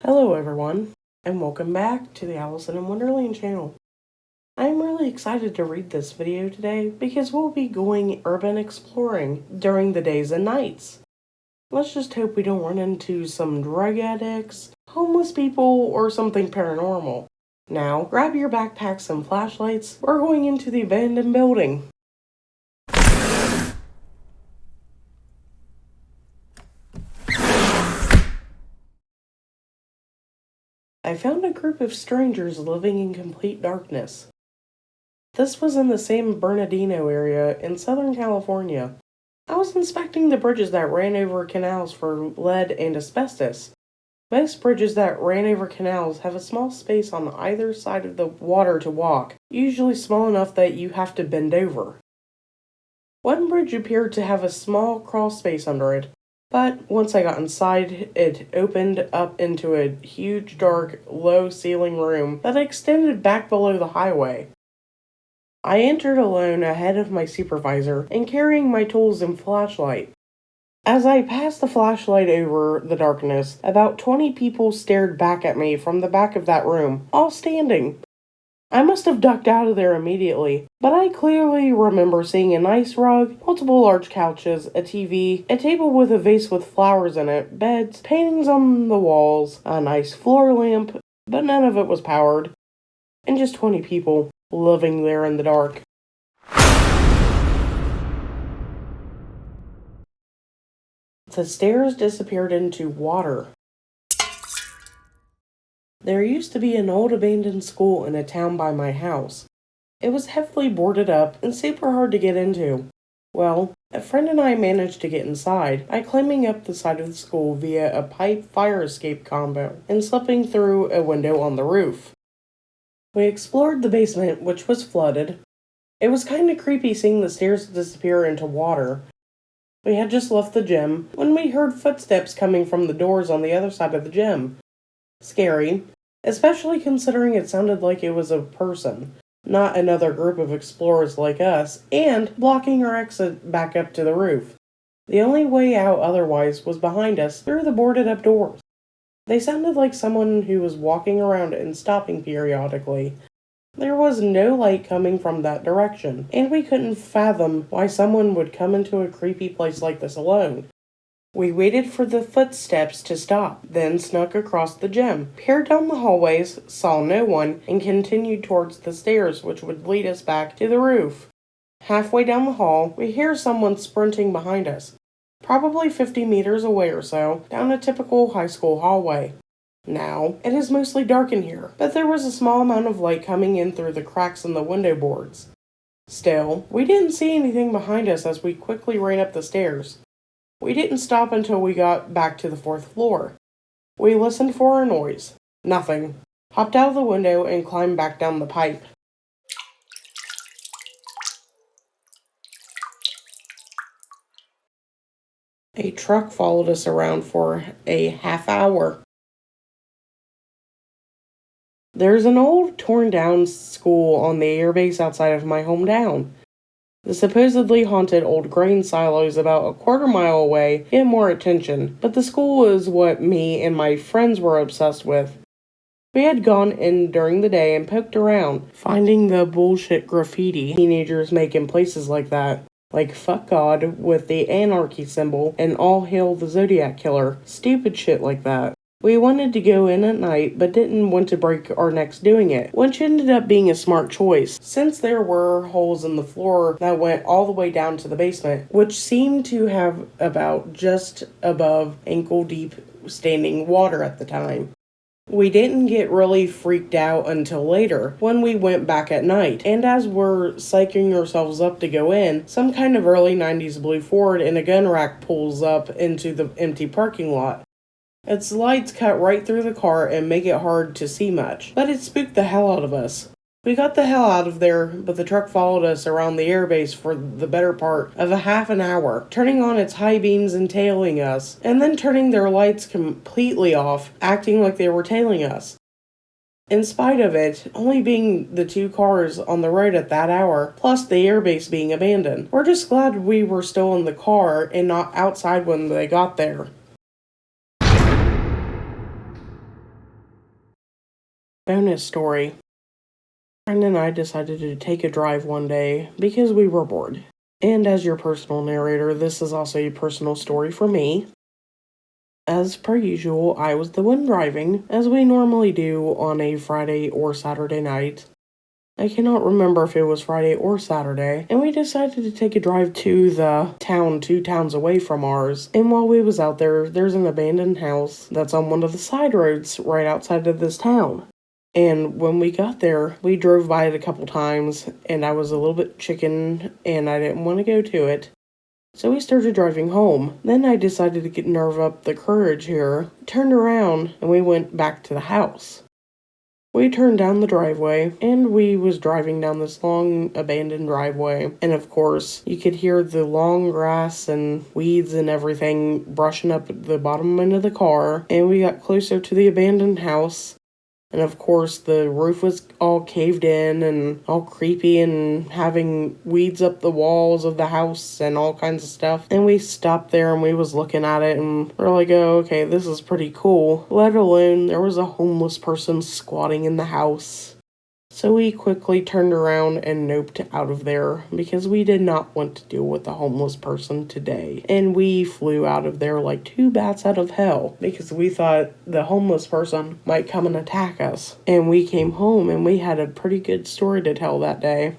Hello everyone, and welcome back to the Allison in Wonderland channel. I am really excited to read this video today because we'll be going urban exploring during the days and nights. Let's just hope we don't run into some drug addicts, homeless people, or something paranormal. Now, grab your backpacks and flashlights, we're going into the abandoned building. I found a group of strangers living in complete darkness. This was in the San Bernardino area in Southern California. I was inspecting the bridges that ran over canals for lead and asbestos. Most bridges that ran over canals have a small space on either side of the water to walk, usually small enough that you have to bend over. One bridge appeared to have a small crawl space under it, but once I got inside, it opened up into a huge, dark, low-ceiling room that extended back below the highway. I entered alone ahead of my supervisor and carrying my tools and flashlight. As I passed the flashlight over the darkness, about 20 people stared back at me from the back of that room, all standing. I must have ducked out of there immediately, but I clearly remember seeing a nice rug, multiple large couches, a TV, a table with a vase with flowers in it, beds, paintings on the walls, a nice floor lamp, but none of it was powered, and just 20 people living there in the dark. The stairs disappeared into water. There used to be an old abandoned school in a town by my house. It was heavily boarded up and super hard to get into. Well, a friend and I managed to get inside by climbing up the side of the school via a pipe fire escape combo and slipping through a window on the roof. We explored the basement, which was flooded. It was kind of creepy seeing the stairs disappear into water. We had just left the gym when we heard footsteps coming from the doors on the other side of the gym. Scary, especially considering it sounded like it was a person, not another group of explorers like us, and blocking our exit back up to the roof. The only way out otherwise was behind us through the boarded up doors. They sounded like someone who was walking around and stopping periodically. There was no light coming from that direction, and we couldn't fathom why someone would come into a creepy place like this alone. We waited for the footsteps to stop, then snuck across the gym, peered down the hallways, saw no one, and continued towards the stairs which would lead us back to the roof. Halfway down the hall, we hear someone sprinting behind us, probably 50 meters away or so, down a typical high school hallway. Now, it is mostly dark in here, but there was a small amount of light coming in through the cracks in the window boards. Still, we didn't see anything behind us as we quickly ran up the stairs. We didn't stop until we got back to the 4th floor. We listened for a noise. Nothing. Hopped out of the window and climbed back down the pipe. A truck followed us around for a half hour. There's an old torn down school on the airbase outside of my hometown. The supposedly haunted old grain silos about a quarter-mile away get more attention, but the school is what me and my friends were obsessed with. We had gone in during the day and poked around, finding the bullshit graffiti teenagers make in places like that, like fuck God with the anarchy symbol and all hail the Zodiac Killer, stupid shit like that. We wanted to go in at night, but didn't want to break our necks doing it, which ended up being a smart choice, since there were holes in the floor that went all the way down to the basement, which seemed to have about just above ankle-deep standing water at the time. We didn't get really freaked out until later, when we went back at night, and as we're psyching ourselves up to go in, some kind of early 90s blue Ford in a gun rack pulls up into the empty parking lot. Its lights cut right through the car and make it hard to see much, but it spooked the hell out of us. We got the hell out of there, but the truck followed us around the airbase for the better part of a half an hour, turning on its high beams and tailing us, and then turning their lights completely off, acting like they were tailing us. In spite of it only being the 2 cars on the road at that hour, plus the airbase being abandoned, we're just glad we were still in the car and not outside when they got there. Bonus story. Friend and I decided to take a drive one day because we were bored. And as your personal narrator, this is also a personal story for me. As per usual, I was the one driving, as we normally do on a Friday or Saturday night. I cannot remember if it was Friday or Saturday, and we decided to take a drive to the town 2 towns away from ours. And while we was out there, there's an abandoned house that's on one of the side roads right outside of this town. And when we got there, we drove by it a couple times, and I was a little bit chicken, and I didn't want to go to it. So we started driving home. Then I decided to nerve up the courage here, turned around, and we went back to the house. We turned down the driveway, and we was driving down this long abandoned driveway. And of course, you could hear the long grass and weeds and everything brushing up the bottom end of the car. And we got closer to the abandoned house. And of course, the roof was all caved in and all creepy and having weeds up the walls of the house and all kinds of stuff. And we stopped there and we was looking at it and we're like, oh, okay, this is pretty cool. Let alone there was a homeless person squatting in the house. So we quickly turned around and noped out of there because we did not want to deal with a homeless person today. And we flew out of there like 2 bats out of hell because we thought the homeless person might come and attack us. And we came home and we had a pretty good story to tell that day.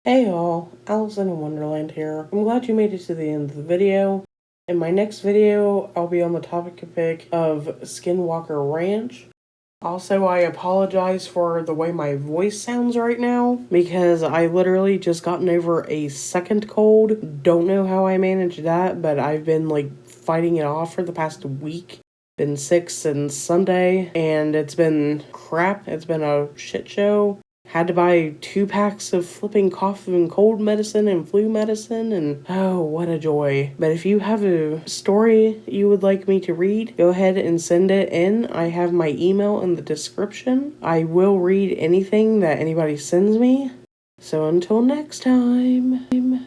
Hey y'all, Allison in Wonderland here. I'm glad you made it to the end of the video. In my next video, I'll be on the topic of Skinwalker Ranch. Also, I apologize for the way my voice sounds right now because I literally just gotten over a second cold. Don't know how I managed that, but I've been fighting it off for the past week. Been sick since Sunday, and it's been crap. It's been a shit show. Had to buy 2 packs of flipping cough and cold medicine and flu medicine, and oh, what a joy. But if you have a story you would like me to read, go ahead and send it in. I have my email in the description. I will read anything that anybody sends me. So until next time.